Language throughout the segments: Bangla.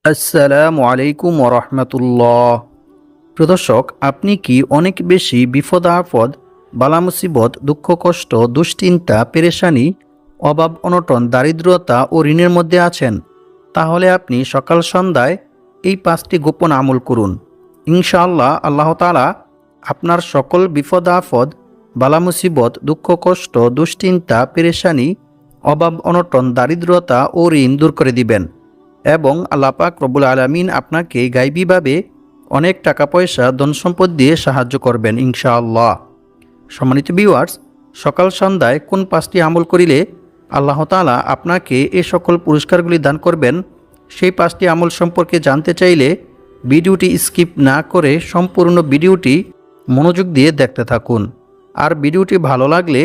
আসসালামু আলাইকুম ওরহমতুল্লাহ। প্রিয় দর্শক, আপনি কি অনেক বেশি বিপদ আপদ, বালা মুসিবত, দুঃখ কষ্ট, দুশ্চিন্তা, পেরেশানি, অভাব অনটন, দারিদ্রতা ও ঋণের মধ্যে আছেন? তাহলে আপনি সকাল সন্ধ্যায় এই 5টি গোপন আমল করুন। ইনশাআল্লাহ আল্লাহ তাআলা আপনার সকল বিপদ আপদ, বালা মুসিবত, দুঃখ কষ্ট, দুশ্চিন্তা, পেরেশানি, অভাব অনটন, দারিদ্রতা ও ঋণ দূর করে দিবেন এবং আল্লাহ পাক রব্বুল আলামিন আপনাকে গায়বীভাবে অনেক টাকা পয়সা ধন সম্পদ দিয়ে সাহায্য করবেন ইনশাআল্লাহ। সম্মানিত ভিউয়ার্স, সকাল সন্ধ্যায় কোন 5টি আমল করিলে আল্লাহ তাআলা আপনাকে এই সকল পুরস্কারগুলি দান করবেন, সেই 5টি আমল সম্পর্কে জানতে চাইলে ভিডিওটি স্কিপ না করে সম্পূর্ণ ভিডিওটি মনোযোগ দিয়ে দেখতে থাকুন। আর ভিডিওটি ভালো লাগলে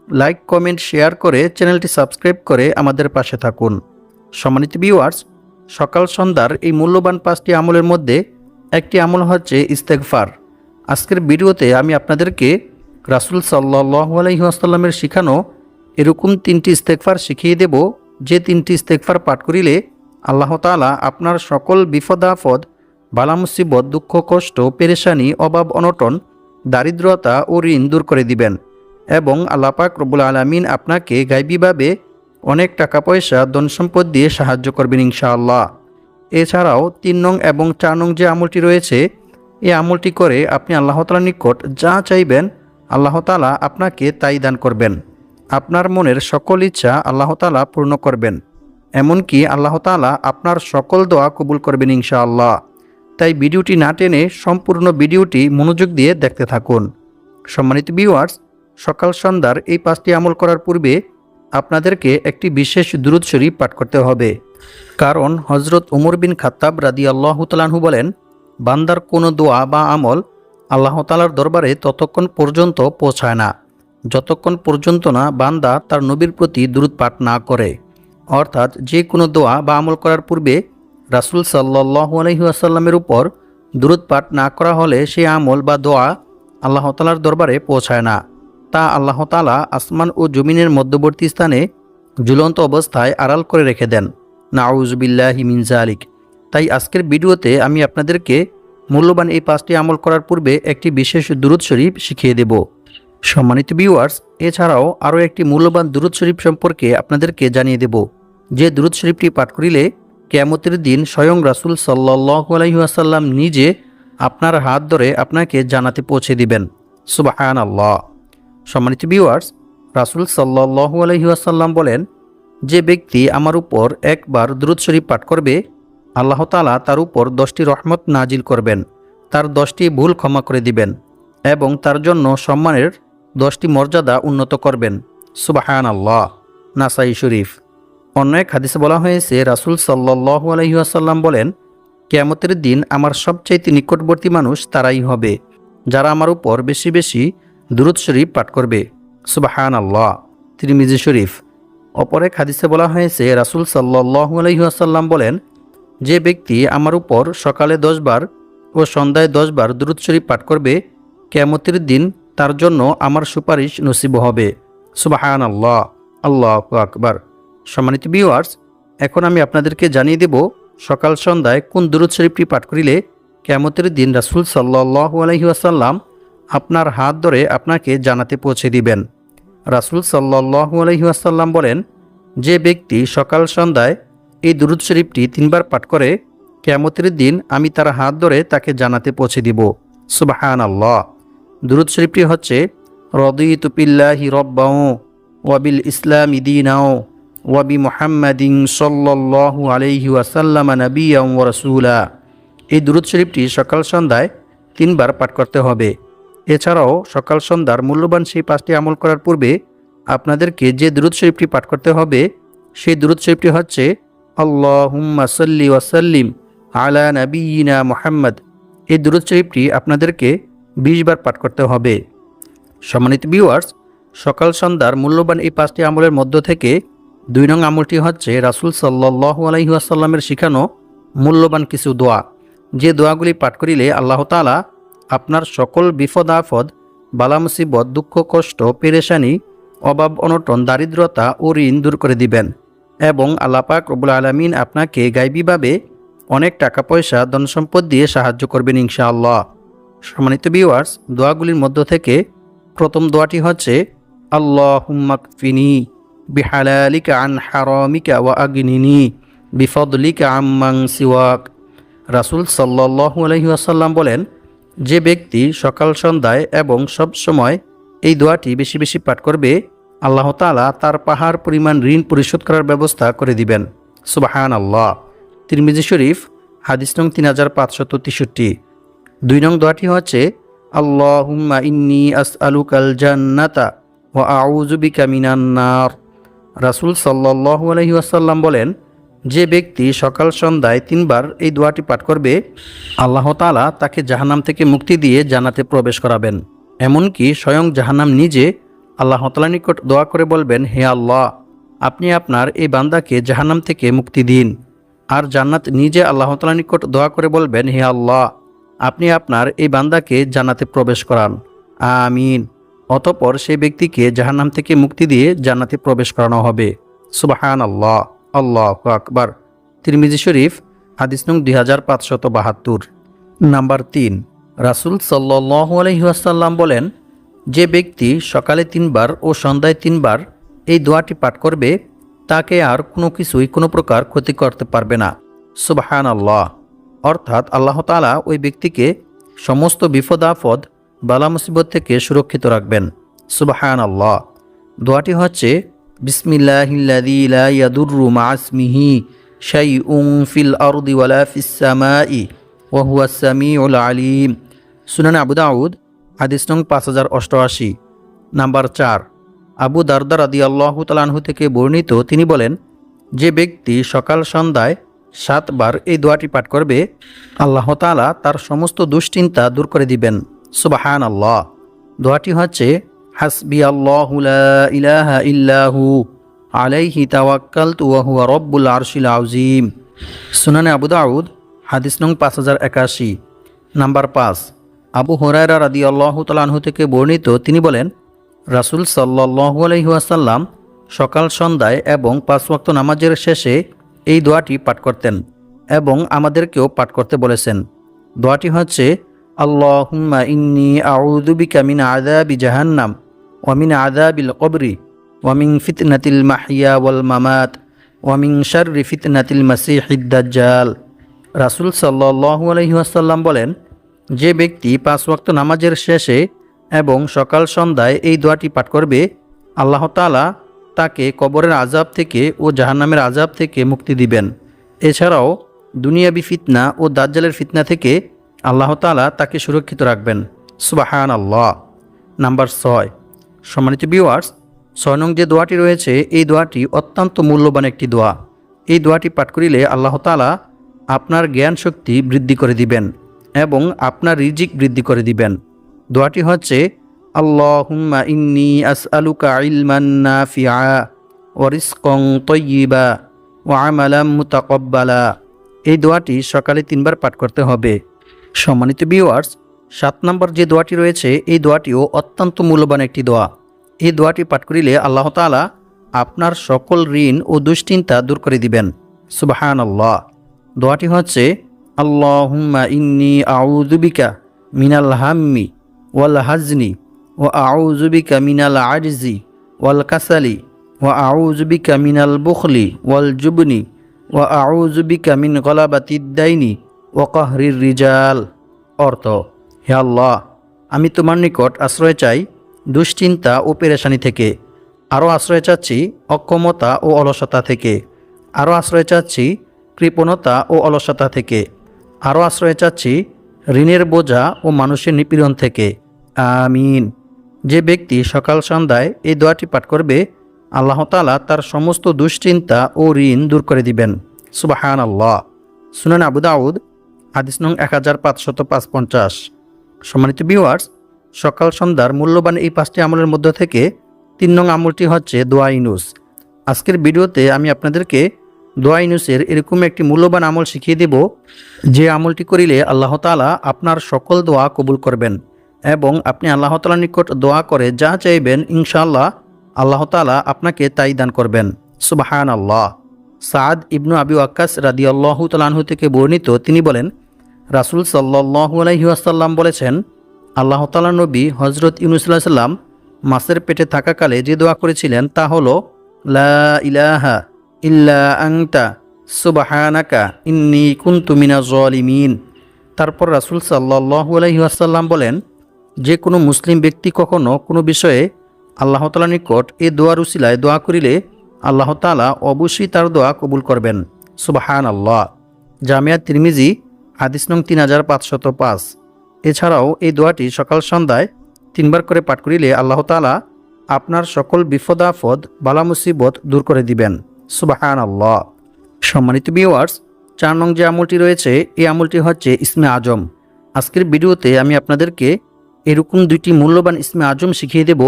লাইক কমেন্ট শেয়ার করে চ্যানেলটি সাবস্ক্রাইব করে আমাদের পাশে থাকুন। সম্মানিত ভিউয়ার্স, সকাল সন্ধ্যার এই মূল্যবান 5টি আমলের মধ্যে একটি আমল হচ্ছে ইস্তেগফার। আজকের ভিডিওতে আমি আপনাদেরকে রাসূল সাল্লাল্লাহু আলাইহি ওয়াসাল্লামের শিখানো এরকম 3টি ইস্তেগফার শিখিয়ে দেব, যে 3টি ইস্তেগফার পাঠ করিলে আল্লাহ তাআলা আপনার সকল বিপদ আপদ, বালা মুসিবত, দুঃখ কষ্ট, পেরেশানি, অভাব অনটন, দারিদ্রতা ও ঋণ দূর করে দিবেন এবং আল্লাহ পাক রব্বুল আলামিন আপনাকে গায়বীভাবে অনেক টাকা পয়সা ধন সম্পদ দিয়ে সাহায্য করবেন ইনশাআল্লাহ। এছাড়াও 3 নং এবং 4 নং যে আমলটি রয়েছে, এই আমলটি করে আপনি আল্লাহ তাআলার নিকট যা চাইবেন আল্লাহ তাআলা আপনাকে তাই দান করবেন। আপনার মনের সকল ইচ্ছা আল্লাহ তাআলা পূর্ণ করবেন, এমনকি আল্লাহ তাআলা আপনার সকল দোয়া কবুল করবেন ইনশাআল্লাহ। তাই ভিডিওটি না টেনে সম্পূর্ণ ভিডিওটি মনোযোগ দিয়ে দেখতে থাকুন। সম্মানিত ভিউয়ার্স, সকাল সন্ধ্যার এই 5টি আমল করার পূর্বে আপনাদেরকে একটি বিশেষ দুরূদ শরীফ পাঠ করতে হবে। কারণ হযরত ওমর বিন খাত্তাব রাদিয়াল্লাহু তাআলা আনহু বলেন, বান্দার কোনো দোয়া বা আমল আল্লাহ তাআলার দরবারে ততক্ষণ পর্যন্ত পৌঁছায় না যতক্ষণ পর্যন্ত না বান্দা তার নবীর প্রতি দুরূদ পাঠ না করে। অর্থাৎ যে কোনো দোয়া বা আমল করার পূর্বে রাসূল সাল্লাল্লাহু আলাইহি ওয়াসাল্লামের উপর দুরূদ পাঠ না করা হলে সেই আমল বা দোয়া আল্লাহ তাআলার দরবারে পৌঁছায় না। তা আল্লাহ তাআলা আসমান ও জমিনের মধ্যবর্তী স্থানে ঝুলন্ত অবস্থায় আড়াল করে রেখে দেন। নাউযু বিল্লাহি মিন যালিক। তাই আজকের ভিডিওতে আমি আপনাদেরকে মূল্যবান এই 5টি আমল করার পূর্বে একটি বিশেষ দুরূদ শরীফ শিখিয়ে দেব। সম্মানিত ভিউয়ার্স, এছাড়াও আরও একটি মূল্যবান দুরূদ শরীফ সম্পর্কে আপনাদেরকে জানিয়ে দেব, যে দুরূদ শরীফটি পাঠ করিলে কিয়ামতের দিন স্বয়ং রাসূল সাল্লাল্লাহু আলাইহি ওয়াসাল্লাম নিজে আপনার হাত ধরে আপনাকে জান্নাতে পৌঁছে দিবেন। সুবহানাল্লাহ। সম্মানিত ভিউয়ার্স, রাসূল সাল্লাল্লাহু আলাইহি ওয়াসাল্লাম বলেন, যে ব্যক্তি আমার উপর একবার দুরূদ শরীফ পাঠ করবে, আল্লাহ তাআলা তার উপর 10টি রহমত নাজিল করবেন, তার 10টি ভুল ক্ষমা করে দিবেন এবং তার জন্য সম্মানের 10টি মর্যাদা উন্নত করবেন। সুবহানাল্লাহ। নাসাই শরীফ। অন্য এক হাদিসে বলা হয়েছে, রাসূল সাল্লাল্লাহু আলাইহি ওয়াসাল্লাম বলেন, কিয়ামতের দিন আমার সবচাইতে নিকটবর্তী মানুষ তারাই হবে যারা আমার উপর বেশি বেশি দুরূদ শরীফ পাঠ করবে। সুবহানাল্লাহ। তিরমিজি শরীফ। অপর এক হাদিসে বলা হয়েছে, রাসূল সাল্লাল্লাহু আলাইহি ওয়াসাল্লাম বলেন, যে ব্যক্তি আমার উপর সকালে 10 বার ও সন্ধ্যায় 10 বার দুরূদ শরীফ পাঠ করবে, কিয়ামতের দিন তার জন্য আমার সুপারিশ নসিব হবে। সুবহানাল্লাহ। আল্লাহু আকবার। সম্মানিত ভিউয়ার্স, এখন আমি আপনাদেরকে জানিয়ে দেব সকাল সন্ধ্যায় কোন দুরূদ শরীফটি পাঠ করিলে কিয়ামতের দিন রাসূল সাল্লাল্লাহু আলাইহি ওয়াসাল্লাম আপনার হাত ধরে আপনাকে জান্নাতে পৌঁছে দিবেন। রাসূল সাল্লাল্লাহু আলাইহি ওয়াসাল্লাম বলেন, যে ব্যক্তি সকাল সন্ধ্যায় এই দুরূদ শরীফটি 3 বার পাঠ করে, কিয়ামতের দিন আমি তার হাত ধরে তাকে জান্নাতে পৌঁছে দিব। সুবহানাল্লাহ। দুরূদ শরীফটি হচ্ছে, রাদিতু বিল্লাহি রাব্বাও ওয়া বিল ইসলামি দীনাও ওয়া বি মুহাম্মাদিন সাল্লাল্লাহু আলাইহি ওয়াসাল্লাম নাবিয়্যান ওয়া রাসূলা। এই দুরূদ শরীফটি সকাল সন্ধ্যায় 3 বার পাঠ করতে হবে। এছাড়াও সকাল সন্ধ্যার মূল্যবান সেই 5টি আমল করার পূর্বে আপনাদেরকে যে দুরূদ শরীফটি পাঠ করতে হবে, সেই দুরূদ শরীফটি হচ্ছে, আল্লাহুম্মা সাল্লি ওয়া সাল্লিম আলা নাবিয়িনা মুহাম্মদ। এই দুরূদ শরীফটি আপনাদেরকে 20 বার পাঠ করতে হবে। সম্মানিত ভিউয়ার্স, সকাল সন্ধ্যার মূল্যবান এই 5টি আমলের মধ্য থেকে 2 নং আমলটি হচ্ছে রাসূল সাল্লাল্লাহু আলাইহি ওয়াসাল্লামের শিখানো মূল্যবান কিছু দোয়া, যে দোয়াগুলি পাঠ করিলে আল্লাহ তাআলা আপনার সকল বিপদ আপদ, বালা মুসিবত, দুঃখ কষ্ট, পেরেশানি, অভাব অনটন, দারিদ্রতা ও ঋণ দূর করে দিবেন এবং আল্লাহ পাক রব্বুল আলামিন আপনাকে গায়বীভাবে অনেক টাকা পয়সা ধন সম্পদ দিয়ে সাহায্য করবেন ইনশাআল্লাহ। সম্মানিত ভিউয়ার্স, দোয়াগুলির মধ্য থেকে প্রথম দোয়াটি হচ্ছে আল্লাহুম্মা কফিনি বিহালালিকা আন হারামিকা ওয়া আগনিনি বিফদলিকা আম্মান সিওয়াক। রাসূল সাল্লাল্লাহু আলাইহি ওয়াসাল্লাম বলেন, যে ব্যক্তি সকাল সন্ধ্যায় এবং সব সময় এই দোয়াটি বেশি বেশি পাঠ করবে, আল্লাহ তাআলা তার পাহাড় পরিমাণ ঋণ পরিশোধ করার ব্যবস্থা করে দিবেন। সুবহানাল্লাহ। তিরমিজি শরীফ হাদিস নং 3563। 2 নং দোয়াটি হচ্ছে আল্লাহুম্মা ইন্নী আসআলুকাল জান্নাতা ওয়া আউযু বিকা মিনান নার। রাসূল সাল্লাল্লাহু আলাইহি ওয়াসাল্লাম বলেন, যে ব্যক্তি সকাল সন্ধ্যায় 3 বার এই দোয়াটি পাঠ করবে, আল্লাহ তাআলা তাকে জাহান্নাম থেকে মুক্তি দিয়ে জান্নাতে প্রবেশ করাবেন। এমনকি স্বয়ং জাহান্নাম নিজে আল্লাহ তাআলার নিকট দোয়া করে বলবেন, হে আল্লাহ, আপনি আপনার এই বান্দাকে জাহান্নাম থেকে মুক্তি দিন। আর জান্নাত নিজে আল্লাহ তাআলার নিকট দোয়া করে বলবেন, হে আল্লাহ, আপনি আপনার এই বান্দাকে জান্নাতে প্রবেশ করান। আমিন। অতঃপর সেই ব্যক্তিকে জাহান্নাম থেকে মুক্তি দিয়ে জান্নাতে প্রবেশ করানো হবে। সুবহানাল্লাহ, আল্লাহু আকবার। তিরমিজি শরীফ হাদিস নং 2572। নাম্বার 3, রাসূল সাল্লাল্লাহু আলাইহি ওয়াসাল্লাম বলেন, যে ব্যক্তি সকালে 3 বার ও সন্ধ্যায় 3 বার এই দোয়াটি পাঠ করবে, তাকে আর কোনো কিছুই কোনো প্রকার ক্ষতি করতে পারবে না। সুবহানাল্লাহ। অর্থাৎ আল্লাহ তাআলা ওই ব্যক্তিকে সমস্ত বিপদ আপদ বালা মুসিবত থেকে সুরক্ষিত রাখবেন। সুবহানাল্লাহ। দোয়াটি হচ্ছে বিসমিল্লাহিল্লাযী লা ইয়াদুররু মা ইসমিহি শাইউন ফিল আরদি ওয়ালা ফিস সামাই ওয়া হুয়াস সামিউল আলিম। সুনানে আবু দাউদ হাদিস নং 5088। নাম্বার 4, আবু দারদা রাদিয়াল্লাহু তাআলা আনহু থেকে বর্ণিত, তিনি বলেন, যে ব্যক্তি সকাল সন্ধ্যায় 7 বার এই দোয়াটি পাঠ করবে, আল্লাহ তাআলা তার সমস্ত দুশ্চিন্তা দূর করে দিবেন। সুবহানাল্লাহ। দোয়াটি হচ্ছে হাসবিয়াল্লাহু লা ইলাহা ইল্লাহু আলাইহি তাওয়াক্কালতু ওয়া হুয়া রব্বুল আরশিল আযীম। সুনানে আবু দাউদ হাদিস নং 5081। নাম্বার 5, আবু হুরায়রা রাদিয়াল্লাহু তাআলা আনহু থেকে বর্ণিত, তিনি বলেন, রাসূল সাল্লাল্লাহু আলাইহি ওয়াসাল্লাম সকাল সন্ধ্যায় এবং 5 ওয়াক্ত নামাজের শেষে এই দোয়াটি পাঠ করতেন এবং আমাদেরকেও পাঠ করতে বলেছেন। দোয়াটি হচ্ছে আল্লাহুম্মা ইন্নী আউযু বিকা মিন আযাবি জাহান্নাম ওয়া মিন আযাবিল কবরি ওয়া মিন ফিতনাতিল মাহইয়া ওয়াল মামাত ওয়া মিন শাররি ফিতনাতিল মাসিহিদ দাজ্জাল। রাসূল সাল্লাল্লাহু আলাইহি ওয়াসাল্লাম বলেন, যে ব্যক্তি 5 ওয়াক্ত নামাজের শেষে এবং সকাল সন্ধ্যায় এই দোয়াটি পাঠ করবে, আল্লাহ তাআলা তাকে কবরের আযাব থেকে ও জাহান্নামের আযাব থেকে মুক্তি দিবেন। এছাড়াও দুনিয়াবি ফিতনা ও দাজ্জালের ফিতনা থেকে আল্লাহ তাআলা তাকে সুরক্ষিত রাখবেন। সুবহানাল্লাহ। নাম্বার 6, সম্মানিত ভিউয়ার্স, 6 নং যে দোয়াটি রয়েছে, এই দোয়াটি অত্যন্ত মূল্যবান একটি দোয়া। এই দোয়াটি পাঠ করিলে আল্লাহ তাআলা আপনার জ্ঞান শক্তি বৃদ্ধি করে দিবেন এবং আপনার রিজিক বৃদ্ধি করে দিবেন। দোয়াটি হচ্ছে আল্লাহুম্মা ইন্নী আসআলুকা ইলমান নাফিআ ওয়া রিজকান তাইয়্যিবা ওয়া আমালান মুতাকাব্বালা। এই দোয়াটি সকালে 3 বার পাঠ করতে হবে। সম্মানিত ভিউয়ার্স, 7 নম্বর যে দোয়াটি রয়েছে, এই দোয়াটিও অত্যন্ত মূল্যবান একটি দোয়া। এই দোয়াটি পাঠ করিলে আল্লাহ তাআলা আপনার সকল ঋণ ও দুশ্চিন্তা দূর করে দিবেন। সুবহানাল্লাহ। দোয়াটি হচ্ছে আল্লাহুম্মা ইন্নী আউযু বিকা মিনাল হাম্মি ওয়াল হাজনি ওয়া আউযু বিকা মিনাল আজজি ওয়াল কাসালি ওয়া আউযু বিকা মিনাল বুখলি ওয়াল জুবনি ওয়া আউযু বিকা মিন গলাবাতিদ দাইনি ওয়া কাহরির রিজাল। অর্থ, হে আল্লাহ, আমি তোমার নিকট আশ্রয় চাই দুশ্চিন্তা ও পেরেশানি থেকে, আরও আশ্রয় চাচ্ছি অক্ষমতা ও অলসতা থেকে, আরও আশ্রয় চাচ্ছি কৃপণতা ও অলসতা থেকে, আরও আশ্রয় চাচ্ছি ঋণের বোঝা ও মানুষের নিপীড়ন থেকে। আমিন। যে ব্যক্তি সকাল সন্ধ্যায় এই দোয়াটি পাঠ করবে, আল্লাহ তাআলা তার সমস্ত দুশ্চিন্তা ও ঋণ দূর করে দিবেন। সুবহানাল্লাহ। সুনান আবু দাউদ হাদিস নং 1555। সম্মানিত ভিউয়ার্স, সকাল সন্ধ্যার মূল্যবান এই 5টি আমলের মধ্য থেকে 3 নং আমলটি হচ্ছে দোয়া ইউনুস। আজকের ভিডিওতে আমি আপনাদেরকে দোয়া ইউনুসের এরকম একটি মূল্যবান আমল শিখিয়ে দেব, যে আমলটি করিলে আল্লাহ তাআলা আপনার সকল দোয়া কবুল করবেন এবং আপনি আল্লাহ তাআলার নিকট দোয়া করে যা চাইবেন, ইনশাআল্লাহ আল্লাহ তাআলা আপনাকে তাই দান করবেন। সুবহানাল্লাহ। সাদ ইবনু আবি ওয়াক্কাস রাদিয়াল্লাহু তাআলা আনহু থেকে বর্ণিত, তিনি বলেন, রাসূল সাল্লাল্লাহু আলাইহি ওয়াসাল্লাম বলেছেন, আল্লাহ তাআলার নবী হযরত ইউনূস আলাইহিস সালাম মাছের পেটে থাকাকালে যে দোয়া করেছিলেন তা হলো, লা ইলাহা ইল্লা আনতা সুবহানাকা ইন্নী কুনতু মিনাজ জালিমিন। তারপর রাসূল সাল্লাল্লাহু আলাইহি ওয়াসাল্লাম বলেন, যে কোনো মুসলিম ব্যক্তি কখনো কোনো বিষয়ে আল্লাহ তাআলার নিকট এ দোয়ার উসিলায় দোয়া করিলে আল্লাহ তাআলা অবশ্যই তার দোয়া কবুল করবেন। সুবহানাল্লাহ। জামিয়া তিরমিজি হাদিস নং 3505। এছাড়াও এই দোয়াটি সকাল সন্ধ্যায় 3 বার করে পাঠ করিলে আল্লাহ তাআলা আপনার সকল বিপদ আপদ বালা মুসিবত দূর করে দিবেন। সুবহানাল্লাহ। সম্মানিত ভিউয়ার্স, 4 নং যে আমলটি রয়েছে এই আমলটি হচ্ছে ইসমে আজম। আজকের ভিডিওতে আমি আপনাদেরকে এরকম 2টি মূল্যবান ইসমে আজম শিখিয়ে দেব।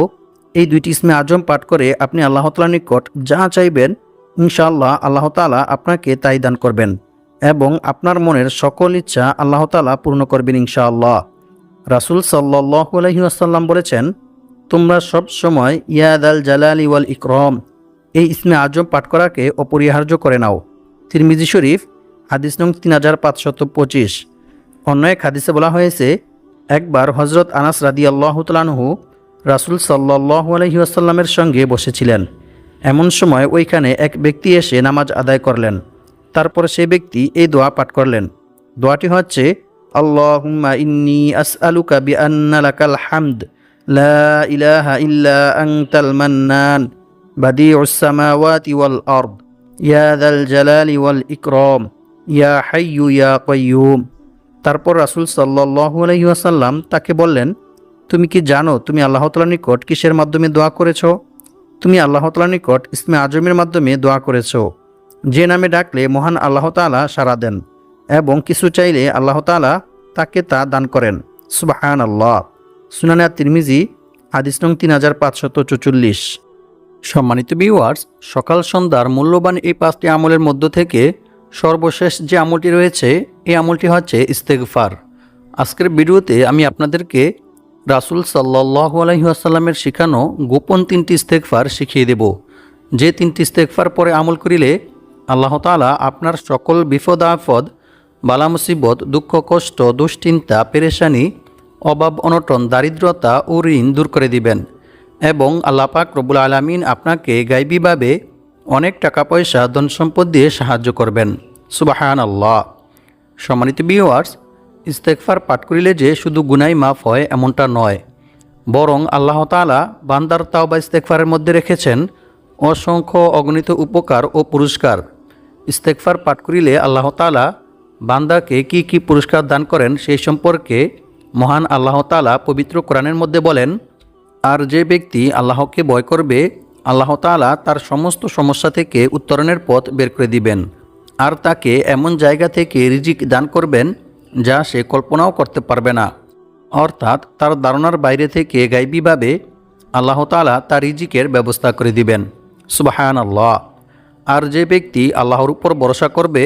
এই 2টি ইসমে আজম পাঠ করে আপনি আল্লাহ তাআলার নিকট যা চাইবেন ইনশাআল্লাহ আল্লাহ তাআলা আপনাকে তাই দান করবেন এবং আপনার মনের সকল ইচ্ছা আল্লাহ তাআলা পূর্ণ করবেন ইনশাআল্লাহ। রাসূল সাল্লাল্লাহু আলাইহি ওয়াসাল্লাম বলেছেন, তোমরা সব সময় ইয়া দাল জালালি ওয়াল ইকরাম এই ইসমে আজম পাঠ করাকে অপরিহার্য করে নাও। তিরমিজি শরীফ হাদিস নং 3525। অন্য এক হাদিসে বলা হয়েছে, একবার হযরত আনাস রাদিয়াল্লাহু তাআলা আনহু রাসূল সাল্লাল্লাহু আলাইহি ওয়াসাল্লামের সঙ্গে বসেছিলেন। এমন সময় ওইখানে এক ব্যক্তি এসে নামাজ আদায় করলেন। তারপর সেই ব্যক্তি এই দোয়া পাঠ করলেন। দোয়াটি হচ্ছে, আল্লাহুম্মা ইন্নী আসআলুকা বিআন্না লাকাল হামদ লা ইলাহা ইল্লা আনতাল মান্নান বাদিউস সামাওয়াতি ওয়াল আরদ ইয়া যাল জালালি ওয়াল ইকরাম ইয়া হাইয়্যু ইয়া কাইয়্যুম। তারপর রাসূল সাল্লাল্লাহু আলাইহি ওয়াসাল্লাম তাকে বললেন, তুমি কি জানো তুমি আল্লাহ তাআলার নিকট কিসের মাধ্যমে দোয়া করেছো? তুমি আল্লাহ তাআলার নিকট ইসমে আজমের মাধ্যমে দোয়া করেছো। যে নামে ডাকলে মহান আল্লাহ তাআলা সাড়া দেন এবং কিছু চাইলে আল্লাহ তাআলা তাকে তা দান করেন। সুবহানাল্লাহ। সুনানে আত-তিরমিজি হাদিস নং 3544। সম্মানিত ভিউয়ার্স, সকাল সন্ধ্যার মূল্যবান এই 5টি আমলের মধ্য থেকে সর্বশেষ যে আমলটি রয়েছে এই আমলটি হচ্ছে ইস্তেগফার। আজকের ভিডিওতে আমি আপনাদেরকে রাসূল সাল্লাল্লাহু আলাইহি ওয়াসাল্লামের শেখানো গোপন 3টি ইস্তেগফার শিখিয়ে দেব। যে 3টি ইস্তেগফার পরে আমল করিলে আল্লাহ তাআলা আপনার সকল বিপদ আপদ বালা মুসিবত দুঃখ কষ্ট দুশ্চিন্তা পেরেশানি অভাব অনটন দারিদ্রতা ও ঋণ দূর করে দিবেন এবং আল্লাহ পাক রব্বুল আলামিন আপনাকে গায়বীভাবে অনেক টাকা পয়সা ধন সম্পদ দিয়ে সাহায্য করবেন। সুবহানাল্লাহ। সম্মানিত ভিউয়ার্স, ইস্তেগফার পাঠ করিলে যে শুধু গুনাহ মাফ হয় এমনটা নয়, বরং আল্লাহ তাআলা বান্দার তাওবা ইস্তেগফারের মধ্যে রেখেছেন অসংখ্য অগণিত উপকার ও পুরস্কার। ইস্তেগফার পাঠ করিলে আল্লাহ তাআলা বান্দাকে কি কি পুরস্কার দান করেন সেই সম্পর্কে মহান আল্লাহ তাআলা পবিত্র কোরআনের মধ্যে বলেন, আর যে ব্যক্তি আল্লাহকে ভয় করবে আল্লাহ তাআলা তার সমস্ত সমস্যা থেকে উত্তরণের পথ বের করে দিবেন আর তাকে এমন জায়গা থেকে রিজিক দান করবেন যা সে কল্পনাও করতে পারবে না। অর্থাৎ তার ধারণার বাইরে থেকে গায়বীভাবে আল্লাহ তাআলা তার রিজিকের ব্যবস্থা করে দিবেন। সুবহানাল্লাহ। আর যে ব্যক্তি আল্লাহর উপর ভরসা করবে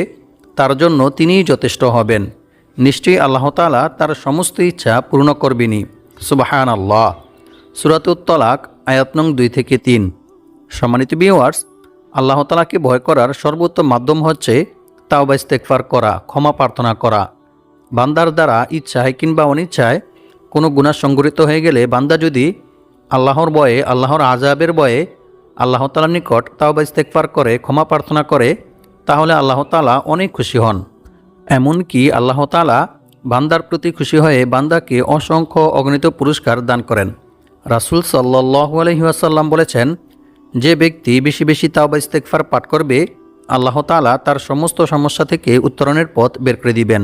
তার জন্য তিনিই যথেষ্ট হবেন। নিশ্চয়ই আল্লাহ তাআলা তার সমস্ত ইচ্ছা পূর্ণ করবেনই। সুবহানাল্লাহ। সূরাতুত তালাক আয়াত নং 2 থেকে 3। সম্মানিত ভিউয়ার্স, আল্লাহ তাআলাকে ভয় করার সর্বোত্তম মাধ্যম হচ্ছে তাওবা ইস্তেগফার করা, ক্ষমা প্রার্থনা করা। বান্দার দ্বারা ইচ্ছায় কিংবা অনিচ্ছায় কোনো গুনাহ সংঘটিত হয়ে গেলে বান্দা যদি আল্লাহর ভয়ে আল্লাহর আযাবের ভয়ে আল্লাহ তাআলার নিকট তাওবা ইস্তেগফার করে ক্ষমা প্রার্থনা করে তাহলে আল্লাহ তাআলা অনেক খুশি হন। এমনকি আল্লাহ তাআলা বান্দার প্রতি খুশি হয়ে বান্দাকে অসংখ্য অগণিত পুরস্কার দান করেন। রাসূল সাল্লাল্লাহু আলাইহি ওয়াসাল্লাম বলেছেন, যে ব্যক্তি বেশি বেশি তাওবা ইস্তেগফার পাঠ করবে আল্লাহ তাআলা তার সমস্ত সমস্যা থেকে উত্তরণের পথ বের করে দিবেন।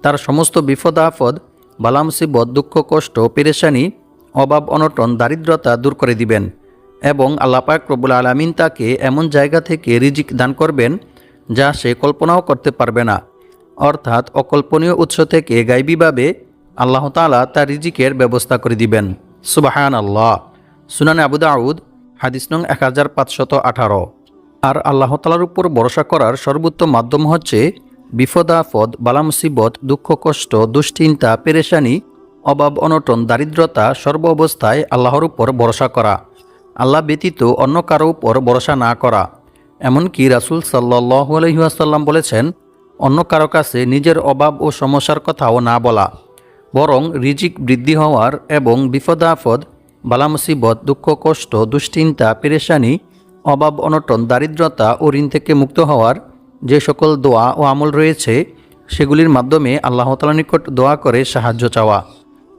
তার সমস্ত বিপদ আপদ বালা মুসিবত দুঃখ কষ্ট পেরেশানি অভাব অনটন দারিদ্রতা দূর করে দিবেন এবং আল্লাহ পাক রব্বুল আলামিন তাকে এমন জায়গা থেকে রিজিক দান করবেন যা সে কল্পনাও করতে পারবে না। অর্থাৎ অকল্পনীয় উৎস থেকে গায়বীভাবে আল্লাহ তাআলা তার রিজিকের ব্যবস্থা করে দিবেন। সুবহানাল্লাহ। সুনানে আবু দাউদ হাদিস নং 1518। আর আল্লাহ তাআলার উপর ভরসা করার সর্বোত্তম মাধ্যম হচ্ছে বিপদ আপদ বালা মুসিবত দুঃখ কষ্ট দুশ্চিন্তা পেরেশানি অভাব অনটন দারিদ্রতা সর্ব অবস্থায় আল্লাহর উপর ভরসা করা, আল্লাহ ব্যতীত অন্য কারো উপর ভরসা না করা এমনকি রাসূল সাল্লাল্লাহু আলাইহি ওয়াসাল্লাম বলেছেন, অন্য কারো কাছে নিজের অভাব ও সমস্যার কথাও না বলা, বরং রিজিক বৃদ্ধি হওয়ার এবং বিপদ আপদ, বালা মুসিবত, দুঃখ কষ্ট, দুশ্চিন্তা, পেরেশানি, অভাব অনটন, দারিদ্রতা ও ঋণ থেকে মুক্ত হওয়ার যে সকল দোয়া ও আমল রয়েছে সেগুলির মাধ্যমে আল্লাহ তাআলার নিকট দোয়া করে সাহায্য চাওয়া।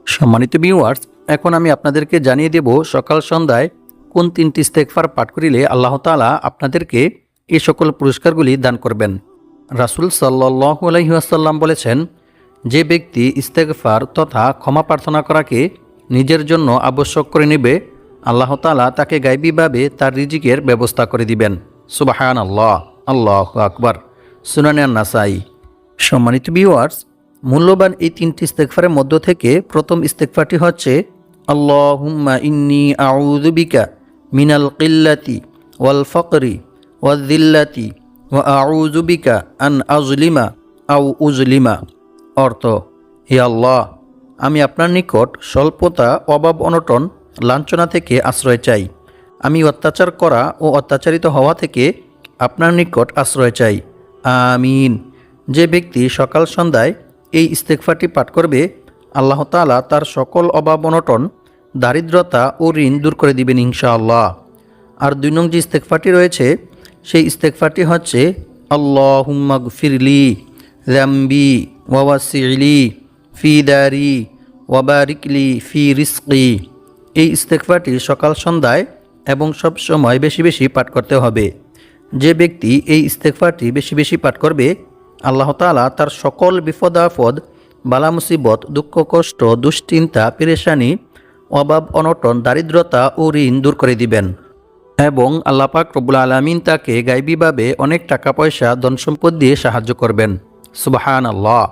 সম্মানিত ভিউয়ার্স, এখন আমি আপনাদেরকে জানিয়ে দেব সকাল সন্ধ্যায় কোন 3টি ইস্তেগফার পাঠ করিলে আল্লাহ তাআলা আপনাদেরকে এই সকল পুরস্কারগুলি দান করবেন। রাসূল সাল্লাল্লাহু আলাইহি ওয়াসাল্লাম বলেছেন, যে ব্যক্তি ইস্তেগফার তথা ক্ষমা প্রার্থনা করাকে নিজের জন্য আবশ্যক করে নেবে, আল্লাহ তাআলা তাকে গায়বীভাবে তার রিজিকের ব্যবস্থা করে দিবেন। সুবহানাল্লাহ, আল্লাহু আকবার। সুনানে আন-নাসাই। সম্মানিত ভিউয়ার্স, মূল্যবান এই 3টি ইস্তেগফারের মধ্য থেকে প্রথম ইস্তেগফারটি হচ্ছে, আল্লাহুম্মা ইন্নী আউযু বিকা মিনাল কিল্লাতি ওয়াল ফাকরি ওয়াল যিল্লাতি ওয়া আউযু বিকা আন আযলিমা আও উযলিমা। অর্থ, হে আল্লাহ, আমি আপনার নিকট স্বল্পতা, অভাব অনটন, লাঞ্ছনা থেকে আশ্রয় চাই। আমি অত্যাচার করা ও অত্যাচারিত হওয়া থেকে আপনার নিকট আশ্রয় চাই। আমিন। যে ব্যক্তি সকাল সন্ধ্যায় এই ইস্তেগফারটি পাঠ করবে, আল্লাহ তাআলা তার সকল অভাব অনটন, দারিদ্রতা ও ঋণ দূর করে দিবেন ইনশাআল্লাহ। আর 2 নং যে ইস্তেগফারটি রয়েছে সেই ইস্তেগফারটি হচ্ছে, আল্লাহুম্মা গফিরলি যামবি ওয়া ওয়াসি'লি ফি দারি ওয়া বারিকলি ফি রিজকি। এই ইস্তেগফারটি সকাল সন্ধ্যায় এবং সব সময় বেশি বেশি পাঠ করতে হবে। যে ব্যক্তি এই ইস্তেগফারটি বেশি বেশি পাঠ করবে, আল্লাহ তাআলা তার সকল বিপদ আপদ, বালা মুসিবত, দুঃখ কষ্ট, দুশ্চিন্তা, পেরেশানি, অভাব অনটন, দারিদ্রতা ও ঋণ দূর করে দিবেন এবং আল্লাহ পাক রব্বুল আলামিন তাকে গায়বীভাবে অনেক টাকা পয়সা, ধন সম্পদ দিয়ে সাহায্য করবেন। সুবহানাল্লাহ।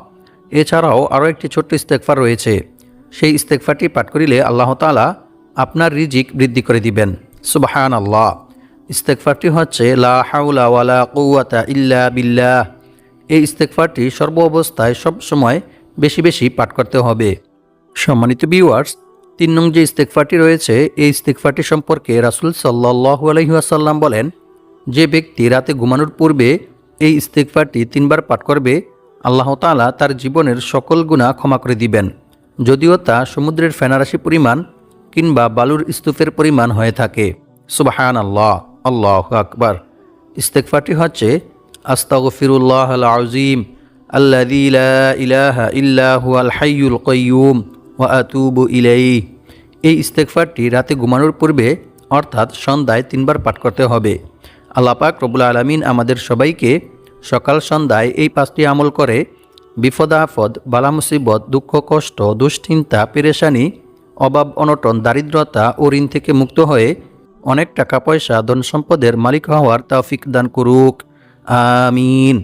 এছাড়াও আরও একটি ছোট্ট ইস্তেগফার রয়েছে, সেই ইস্তেগফারটি পাঠ করিলে আল্লাহ তাআলা আপনার রিজিক বৃদ্ধি করে দিবেন। সুবহানাল্লাহ। ইস্তেগফারটি হচ্ছে, লা হাওলা ওয়ালা কুওয়াতা ইল্লা বিল্লাহ। এই ইস্তেগফারটি সর্ব অবস্থায় সব সময় বেশি বেশি পাঠ করতে হবে। সম্মানিত ভিউয়ার্স, 3 নং যে ইস্তেগফারটি রয়েছে এই ইস্তেগফারটি সম্পর্কে রাসূল সাল্লাল্লাহু আলাইহি ওয়াসাল্লাম বলেন, যে ব্যক্তি রাতে ঘুমানোর পূর্বে এই ইস্তেগফারটি 3 বার পাঠ করবে, আল্লাহ তাআলা তার জীবনের সকল গুনাহ ক্ষমা করে দিবেন, যদিও তা সমুদ্রের ফেনারাশি পরিমাণ কিংবা বালুর স্তূপের পরিমাণ হয়ে থাকে। সুবহানাল্লাহ, আল্লাহু আকবার। ইস্তেগফারটি হচ্ছে, আস্তাগফিরুল্লাহাল আযীম আল্লাযী লা ইলাহা ইল্লা হুয়াল হাইয়ুল কাইয়্যুম ওয়া আতুবু ইলাইহি। এই ইস্তেগফারটি রাতে ঘুমানোর পূর্বে অর্থাৎ সন্ধ্যায় 3 বার পাঠ করতে হবে। আল্লাহ পাক রব্বুল আলামিন আমাদের সবাইকে সকাল সন্ধ্যায় এই 5টি আমল করে বিপদ আপদ, বালা মুসিবত, দুঃখ কষ্ট, দুশ্চিন্তা, পেরেশানি, অভাব অনটন, দারিদ্রতা ও ঋণ থেকে মুক্ত হয়ে অনেক টাকা পয়সা, ধন সম্পদের মালিক হওয়ার তৌফিক দান করুক। আমিন।